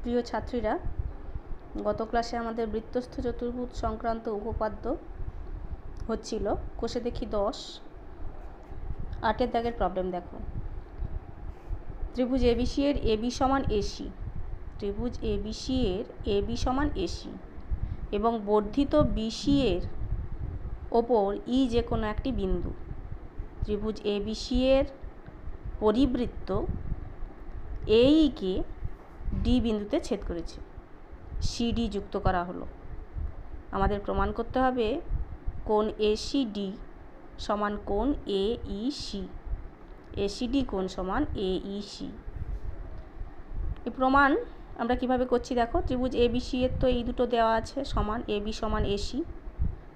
প্রিয় ছাত্রীরা, গত ক্লাসে আমাদের বৃত্তস্থ চতুর্ভুজ সংক্রান্ত উপপাদ্য হচ্ছিল। কোষে দেখি 10, 8 দাগের প্রবলেম দেখো। ত্রিভুজ এবিসি এর এবি সমান এসি, ত্রিভুজ এবিসি এর এবি সমান এসি এবং বর্ধিত বিসি এর ওপর ই যে কোনো একটি বিন্দু। ত্রিভুজ এবিসি এর পরিবৃত্ত এইকে ডি বিন্দুতে ছেদ করেছে, সিডি যুক্ত করা হলো। আমাদের প্রমাণ করতে হবে কোণ এসিডি সমান কোণ এইসি, এসিডি কোণ সমান এইসি। এই প্রমাণ আমরা কিভাবে করছি দেখো। ত্রিভুজ এবিসি এর তো এই দুটো দেওয়া আছে সমান, এবি সমান এসি,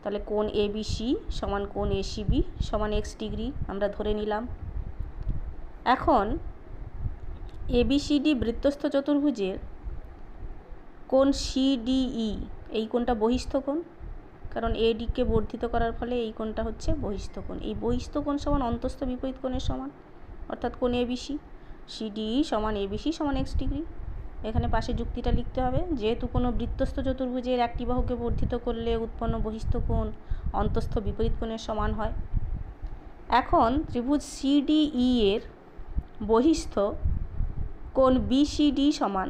তাহলে কোণ এবিসি সমান কোণ এসিবি সমান এক্স ডিগ্রি আমরা ধরে নিলাম। এখন এবিসিডি বৃত্তস্থ চতুর্ভুজের কোণ সিডিই, এই কোণটা বহিস্থ কোণ, কারণ এডিকে বর্ধিত করার ফলে এই কোণটা হচ্ছে বহিস্থ কোণ। এই বহিস্থ কোণ সমান অন্তস্থ বিপরীত কোণের সমান, অর্থাৎ কোণ এবিসি। সিডিই সমান এবিসি সমান এক্স ডিগ্রি। এখানে পাশে যুক্তিটা লিখতে হবে, যেহেতু কোনো বৃত্তস্থ চতুর্ভুজের একটি বাহুকে বর্ধিত করলে উৎপন্ন বহিস্থ কোণ অন্তস্থ বিপরীত কোণের সমান হয়। এখন ত্রিভুজ সিডিই এর বহিস্থ কোণ বিসিডি সমান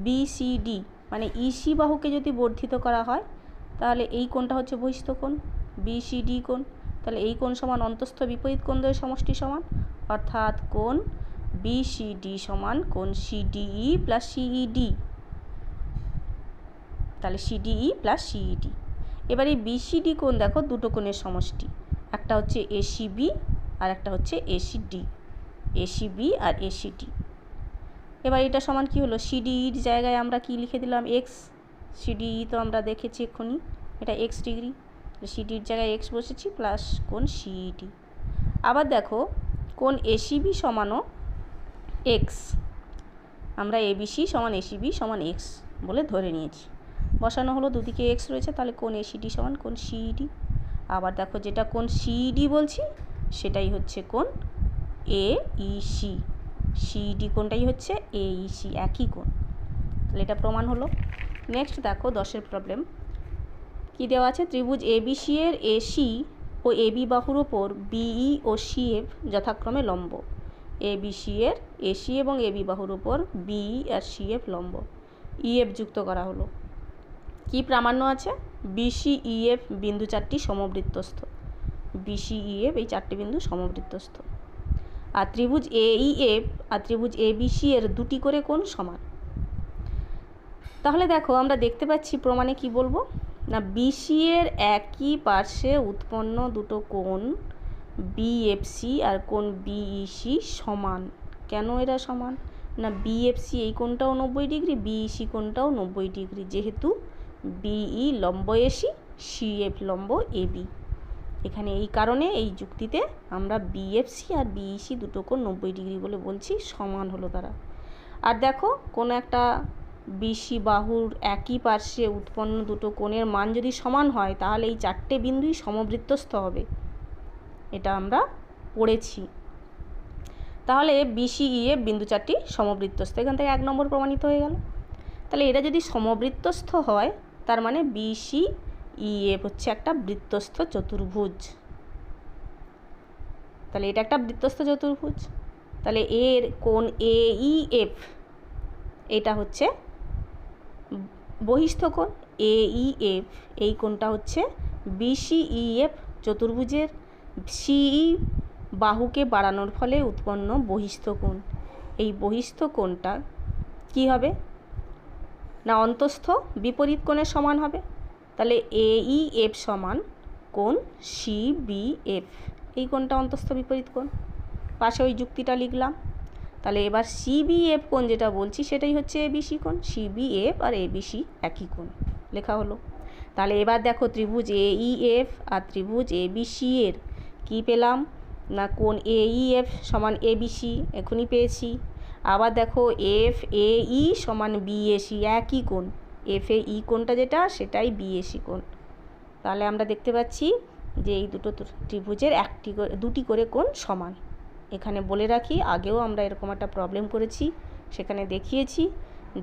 বিসিডি, মানে ইসি বাহুকে যদি বর্ধিত করা হয় তাহলে এই কোণটা হচ্ছে বহিস্থ কোণ বিসিডি কোণ। তাহলে এই কোণ সমান অন্তস্থ বিপরীত কোণদ্বয়ের সমষ্টি সমান, অর্থাৎ কোণ বিসিডি সমান কোণ সিডিই প্লাস সিইডি। তাহলে সিডিই প্লাস সিইডি। এবার এই বিসিডি কোণ দেখো দুটো কোণের সমষ্টি, একটা হচ্ছে এসিবি আর একটা হচ্ছে এসিডি, এসিবি আর এসিডি। এবার এটা সমান কি হলো, সিডিইর জায়গায় আমরা কি লিখে দিলাম, এক্স। সিডিই তো আমরা দেখেছি এক্ষুনি, এটা এক্স ডিগ্রি, সিডির জায়গায় এক্স বসেছি প্লাস কোণ সিইডি। আবার দেখো কোণ এসিবি সমানও এক্স, আমরা এবিসি সমান এসিবি সমান এক্স বলে ধরে নিয়েছি, বসানো হলো, দুদিকে এক্স রয়েছে, তাহলে কোণ এসিডি সমান কোণ সিইডি। আবার দেখো যেটা কোণ সিইডি বলছি সেটাই হচ্ছে কোণ এইসি, সিইডি কোণটাই হচ্ছে এইসি, একই কোণ। তাহলে এটা প্রমাণ হলো। নেক্সট দেখো 10 প্রবলেম কি দেওয়া আছে। ত্রিভুজ এবিসি এর এসি ও এবি বাহুর ওপর বিই ও সিএফ যথাক্রমে লম্ব। এবিসি এর এসি এবং এবি বাহুর ওপর বিই আর সিএফ লম্ব, ইএফ যুক্ত করা হলো। কি প্রামাণ্য আছে, বিসি ইএফ বিন্দু চারটি সমবৃত্তস্থ, বিসি ইএফ এই চারটি বিন্দু সমবৃত্তস্থ। আর ত্রিভুজ এইএফ আর ত্রিভুজ এবিসি এর দুটি করে কোণ সমান। তাহলে দেখো আমরা দেখতে পাচ্ছি প্রমাণে কি বলবো না, বিসি এর একই পার্শ্বে উৎপন্ন দুটো কোণ বিএফসি আর কোণ বিইসি সমান। কেন এরা সমান না, বিএফসি এই কোণটাও 90 ডিগ্রি, বিইসি কোণটাও 90 ডিগ্রি, যেহেতু বিই লম্ব এসি, সিএফ লম্ব এবি। এখানে এই কারণে এই যুক্তিতে আমরা বিএফসি আর বিইসি দুটো কোণ 90 ডিগ্রি বলে বলছি, সমান হলো তারা। আর দেখো কোনো একটা বিসি বাহুর একই পার্শ্বে উৎপন্ন দুটো কোণের মান যদি সমান হয় তাহলে এই চারটে বিন্দুই সমবৃত্তস্থ হবে, এটা আমরা পড়েছি। তাহলে বিসি ইএফ বিন্দু চারটি সমবৃত্তস্থ, এখান থেকে 1 নম্বর প্রমাণিত হয়ে গেল। তাহলে এটা যদি সমবৃত্তস্থ হয় তার মানে বিসি ইএফ হচ্ছে একটা বৃত্তস্থ চতুর্ভুজ। তাহলে এটা একটা বৃত্তস্থ চতুর্ভুজ, তাহলে এর কোণ এইএফ এটা হচ্ছে বহিস্থ কোণ, এইএফ এই কোণটা হচ্ছে বিসিইএফ চতুর্ভুজের সিই বাহুকে বাড়ানোর ফলে উৎপন্ন বহিস্থ কোণ। এই বহিস্থ কোণটা কি হবে না, অন্তস্থ বিপরীত কোণের সমান হবে। তাহলে এইএফ সমান কোণ সিবিএফ, এই কোণটা অন্তস্থ বিপরীত কোণ, পাশে ওই যুক্তিটা লিখলাম। তাহলে এবার সিবিএফ কোণ যেটা বলছি সেটাই হচ্ছে এবিসি কোণ, সিবিএফ আর এবিসি একই কোণ লেখা হলো। তাহলে এবার দেখো ত্রিভুজ এইএফ আর ত্রিভুজ এবিসি এর কি পেলাম না, কোণ এইএফ সমান এবিসি এখনই পেয়েছি। আবার দেখো এফ এই সমান বিএসি, একই কোণ, এফ এ ই কোণটা যেটা সেটাই বিএসি কোণ। তাহলে আমরা দেখতে পাচ্ছি যে এই দুটো ত্রিভুজের দুটি করে কোণ সমান। এখানে বলে রাখি, আগেও আমরা এরকম একটা প্রবলেম করেছি, সেখানে দেখিয়েছি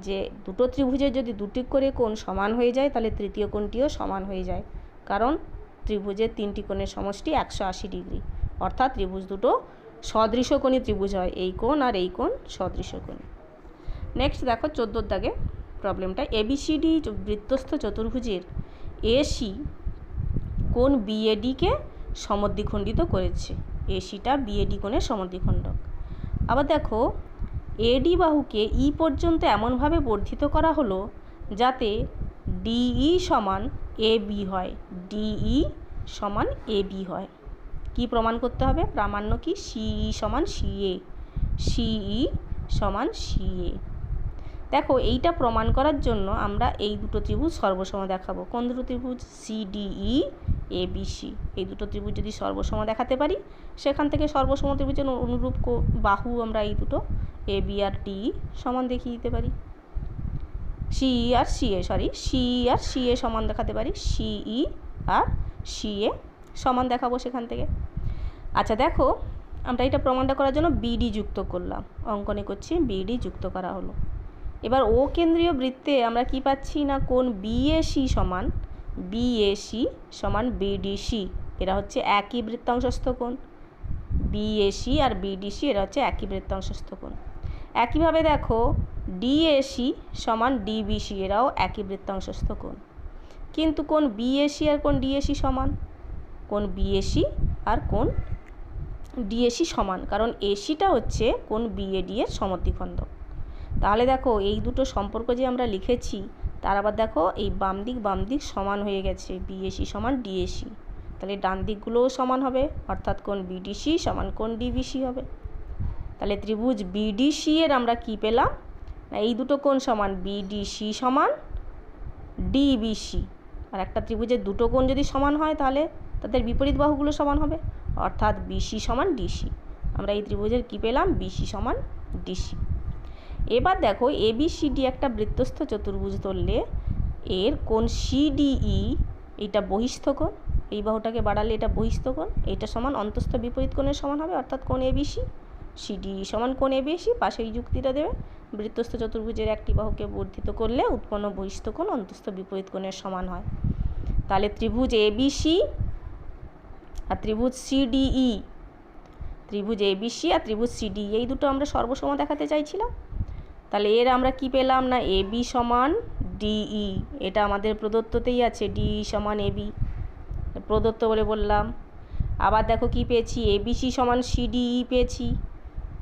যে দুটো ত্রিভুজের যদি দুটি করে কোণ সমান হয়ে যায় তাহলে তৃতীয় কোণটিও সমান হয়ে যায়, কারণ ত্রিভুজের তিনটি কোণের সমষ্টি 180 ডিগ্রি, অর্থাৎ ত্রিভুজ দুটো সদৃশকোণী ত্রিভুজ হয়, এই কোণ আর এই কোণ সদৃশকোণী। নেক্সট দেখো 14 দাগে প্রবলেমটা, এবিসিডি বৃত্তস্থ চতুর্ভুজের এসি কোণ বিএডিকে সমদ্বিখণ্ডিত করেছে। এসিটা বিএডি কোণের সমদ্বিখণ্ডক। আবার দেখো এডি বাহুকে ই পর্যন্ত এমনভাবে বর্ধিত করা হলো যাতে ডিই সমান এ বি হয়, ডিই সমান এ বি হয়। কি প্রমাণ করতে হবে? প্রামাণ্য কি? সিই সমান সিএ, সিই সমান সিএ। দেখো এইটা প্রমাণ করার জন্য আমরা এই দুটো ত্রিভুজ সর্বসম দেখাবো। কোন দুটো ত্রিভুজ? CDE ABC. এই দুটো ত্রিভুজ যদি সর্বসম দেখাতে পারি, সেখান থেকে সর্বসম ত্রিভুজের অনুরূপ বাহু আমরা এই দুটো এ বি আর ডি সমান দেখিয়ে দিতে পারি। সিই আর সিএ সমান দেখাতে পারি, সিই আর সিএ সমান দেখাবো সেখান থেকে। আচ্ছা দেখো, আমরা এটা প্রমাণটা করার জন্য বিডি যুক্ত করলাম, অঙ্কনে করছি বিডি যুক্ত করা হলো। এবার ও কেন্দ্রীয় বৃত্তে আমরা কি পাচ্ছি না, কোণ বিএসি সমান বিডিসি। এরা হচ্ছে একই বৃত্তাংশস্থ কোণ। বিএসি আর বিডিসি এরা হচ্ছে একই বৃত্তাংশস্থ কোণ। একইভাবে দেখো ডিএসি সমান ডিবিসি, এরাও একই বৃত্তাংশস্থ কোণ। কিন্তু কোণ বিএসি আর কোণ ডিএসি সমান, কোণ বিএসি আর কোণ ডিএসি সমান, কারণ এসিটা হচ্ছে কোণ বিএডি এর সমদ্বিখণ্ডক। তাহলে দেখো এই দুটো সম্পর্ক যে আমরা লিখেছি, তার আবার দেখো এই বাম দিক সমান হয়ে গেছে, বিএসি সমান ডিএসি। তাহলে ডান দিকগুলোও সমান হবে, অর্থাৎ কোণ বিডিসি সমান কোণ ডিবিসি হবে। তাহলে ত্রিভুজ বিডিসি এর আমরা কি পেলাম না, এই দুটো কোণ সমান, বিডিসি সমান ডিবিসি। আর একটা ত্রিভুজের দুটো কোণ যদি সমান হয় তাহলে তাদের বিপরীত বাহুগুলো সমান হবে, অর্থাৎ বিসি সমান ডিসি। আমরা এই ত্রিভুজের কি পেলাম? বিসি সমান ডিসি। এবার দেখো এবিসিডি একটা বৃত্তস্থ চতুর্ভুজ ধরলে এর কোণ সিডিই, এইটা বহিস্থ কোণ, এই বাহুটাকে বাড়ালে এটা বহিস্থ কোণ, এইটা সমান অন্তস্থ বিপরীত কোণের সমান হবে, অর্থাৎ কোণ এবিসি। সিডিই সমান কোণ এবিসি, পাশে এই যুক্তিটা দেবে, বৃত্তস্থ চতুর্ভুজের একটি বাহুকে বর্ধিত করলে উৎপন্ন বহিস্থ কোণ অন্তস্থ বিপরীত কোণের সমান হয়। তাহলে ত্রিভুজ এবিসি আর ত্রিভুজ সিডিই, ত্রিভুজ এবিসি আর ত্রিভুজ সিডিই এই দুটো আমরা সর্বসম দেখাতে চাইছিলাম। তাহলে এর আমরা কি পেলাম না, এবি সমান ডিই, এটা আমাদের প্রদত্ততেই আছে, ডিই সমান এবি, প্রদত্ত বলে বললাম। আবার দেখো কি পেয়েছি, এবিসি সমান সিডিই পেয়েছি।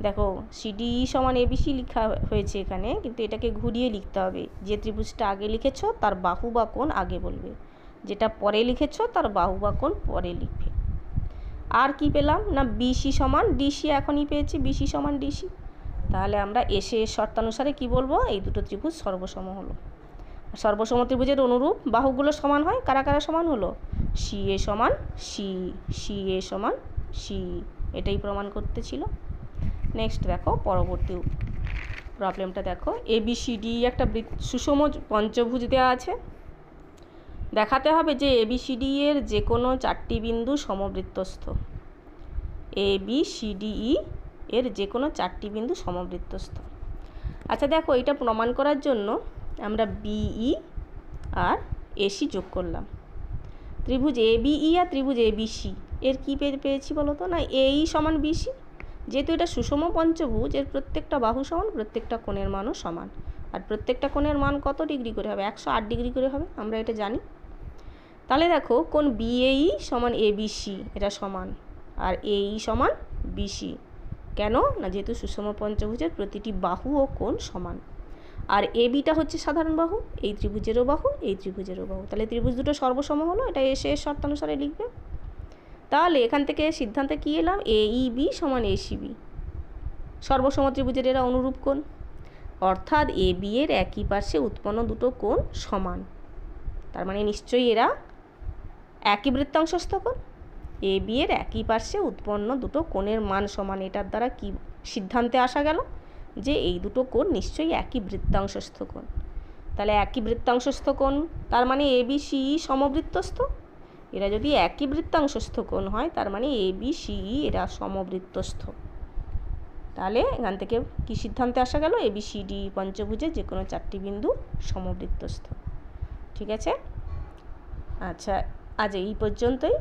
দেখো সিডিই সমান এবিসি লেখা হয়েছে এখানে, কিন্তু এটাকে ঘুরিয়ে লিখতে হবে। যে ত্রিভুজটা আগে লিখেছো তার বাহু বা কোণ আগে বলবে, যেটা পরে লিখেছো তার বাহু বা কোণ পরে লিখবে। আর কি পেলাম না, বিসি সমান ডিসি, এখনই পেয়েছি বিসি সমান ডিসি। তাহলে আমরা এসে শর্তানুসারে কি বলবো, এই দুটো ত্রিভুজ সর্বসম হলো। সর্বসম ত্রিভুজের অনুরূপ বাহুগুলো সমান হয়, কারা কারা সমান হলো? সিএ সমান সিএ সমান সি, এটাই প্রমাণ করতে ছিল। নেক্সট দেখো পরবর্তী প্রবলেমটা দেখো, এবিসিডি একটা সুষম পঞ্চভুজ দেওয়া আছে। দেখাতে হবে যে এবিসিডি এর যে কোনো চারটি বিন্দু সমবৃত্তস্থ। এবিসিডিই এর যে কোনো চারটি বিন্দু সমবৃত্তস্থ। আচ্ছা দেখো এটা প্রমাণ করার জন্য আমরা বিই আর এসি যোগ করলাম। ত্রিভুজ এবিই আর ত্রিভুজ এবিসি এর কী পেয়েছি বলো তো, না এই সমান বিসি। যেহেতু এটা সুষম পঞ্চভুজ, এর প্রত্যেকটা বাহু সমান, প্রত্যেকটা কোণের মানও সমান। আর প্রত্যেকটা কোণের মান কত ডিগ্রি করে হবে? 108 ডিগ্রি করে হবে, আমরা এটা জানি। তাহলে দেখো কোণ বিএই সমান এবিসি, এটা সমান, আর এই সমান বিসি। কেন না, যেহেতু সুষম পঞ্চভুজের প্রতিটি বাহু ও কোণ সমান। আর এবিটা হচ্ছে সাধারণ বাহু, এই ত্রিভুজেরও বাহু, এই ত্রিভুজেরও বাহু। তাহলে ত্রিভুজ দুটো সর্বসম হলো, এটা এসে শর্তানুসারে লিখবে। তাহলে এখান থেকে সিদ্ধান্তে কী এলাম, এইবি সমান এসিবি, সর্বসম ত্রিভুজের এরা অনুরূপ কোণ, অর্থাৎ এবি এর একই পার্শ্বে উৎপন্ন দুটো কোণ সমান। তার মানে নিশ্চয়ই এরা একই বৃত্তাংশস্থ কোণ। এবি এর একই পার্শ্বে উৎপন্ন দুটো কোণের মান সমান, এটার দ্বারা কি সিদ্ধান্তে আসা গেল যে এই দুটো কোণ নিশ্চয়ই একই বৃত্তাংশস্থ কোণ। তাহলে একই বৃত্তাংশস্থ কোণ, তার মানে এবিসিই সমবৃত্তস্থ। এরা যদি একই বৃত্তাংশস্থ কোণ হয়, তার মানে এবিসিই এরা সমবৃত্তস্থ। তাহলে এখান থেকে কী সিদ্ধান্তে আসা গেল, ABCD পঞ্চভুজের যে কোনো 4টি বিন্দু সমবৃত্তস্থ। ঠিক আছে, আচ্ছা আজ এই পর্যন্তই।